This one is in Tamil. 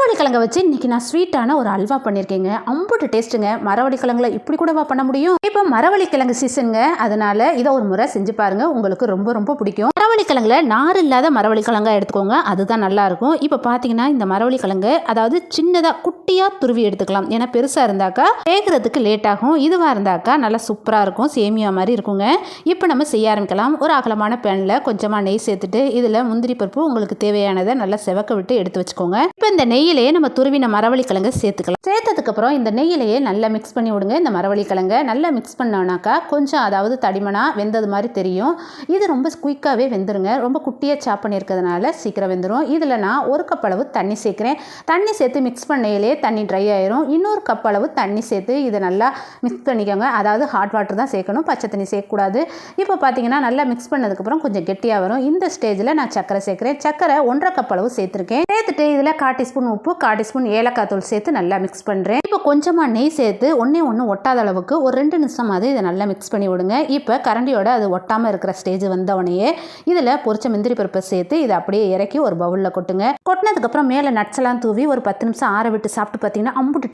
மரவள்ளி கிழங்க வச்சு இன்னைக்கு நான் ஸ்வீட்டான ஒரு அல்வா பண்ணியிருக்கேங்க. அம்புட்டு டேஸ்ட்டுங்க. மரவள்ளி கிழங்குல இப்படி கூடவா பண்ண முடியும்? இப்போ மரவள்ளி கிழங்கு சீசனுங்க. அதனால இதை ஒரு முறை செஞ்சு பாருங்க, உங்களுக்கு ரொம்ப ரொம்ப பிடிக்கும். மரவள்ளி கிழங்குல நார் இல்லாத மரவள்ளி கிழங்கா எடுத்துக்கோங்க, அதுதான் நல்லா இருக்கும். இப்போ பார்த்தீங்கன்னா இந்த மரவள்ளி கிழங்கு அதாவது சின்னதாக குட்டியாக துருவி எடுத்துக்கலாம். ஏன்னா பெருசாக இருந்தாக்கா வேகிறதுக்கு லேட் ஆகும். இதுவாக இருந்தாக்கா நல்லா சூப்பராக இருக்கும், சேமியா மாதிரி இருக்குங்க. இப்போ நம்ம செய்ய ஆரம்பிக்கலாம். ஒரு அகலமான பேனில் கொஞ்சமாக நெய் சேர்த்துட்டு இதில் முந்திரி பருப்பு உங்களுக்கு தேவையானதை நல்லா செவக்க விட்டு எடுத்து வச்சுக்கோங்க. இப்போ இந்த நெய்யிலேயே நம்ம துருவின மரவள்ளி கிழங்கு சேர்த்துக்கலாம். சேர்த்ததுக்கப்புறம் இந்த நெய்யிலேயே நல்லா மிக்ஸ் பண்ணி விடுங்க. இந்த மரவள்ளி கிழங்கை நல்லா மிக்ஸ் பண்ணோன்னாக்கா கொஞ்சம் அதாவது தடிமனாக வெந்தது மாதிரி தெரியும். இது ரொம்ப குயிக்காகவே வெந்துருங்க. ரொம்ப குட்டியாக சாப் பண்ணியிருக்கிறதுனால சீக்கிரம் வெந்துடும். இதில் நான் ஒரு கப் அளவு தண்ணி சேர்க்குறேன். தண்ணி சேர்த்து மிக்ஸ் பண்ணையிலே தண்ணி ட்ரை ஆயிரும். இன்னொரு கப் அளவு தண்ணி சேர்த்து இதை நல்லா மிக்ஸ் பண்ணிக்கோங்க. அதாவது ஹாட் வாட்டர் தான் சேர்க்கணும், பச்சை தண்ணி சேர்க்கக்கூடாது. இப்போ பார்த்தீங்கன்னா நல்லா மிக்ஸ் பண்ணதுக்கப்புறம் கொஞ்சம் கெட்டியாக வரும். இந்த ஸ்டேஜில் நான் சர்க்கரை சேர்க்குறேன். சர்க்கரை 1.5 கப் அளவு சேர்த்துருக்கேன். சேர்த்துட்டு இதில் 1/4 டீஸ்பூன் உப்பு, 1/4 டீஸ்பூன் ஏலக்காய் தூள் சேர்த்து நல்லா மிக்ஸ் பண்ணுறேன். இப்போ கொஞ்சமாக நெய் சேர்த்து ஒன்று ஒட்டாத அளவுக்கு ஒரு 2 நிமிஷமாவது இதை நல்லா மிக்ஸ் பண்ணி விடுங்க. இப்போ கரண்டியோட அது ஒட்டாமல் இருக்கிற ஸ்டேஜ் வந்தவனையே இதில் பொரிச்ச முந்திரி பருப்பை சேர்த்து இதை அப்படியே இறக்கி ஒரு பவுலில் கொட்டுங்க. கொட்டினதுக்கப்புறம் மேலே நட்ஸ் எல்லாம் தூவி ஒரு 10 நிமிஷம் ஆற விட்டு சாப்பிட்டு பார்த்தீங்கன்னா அம்புட்டு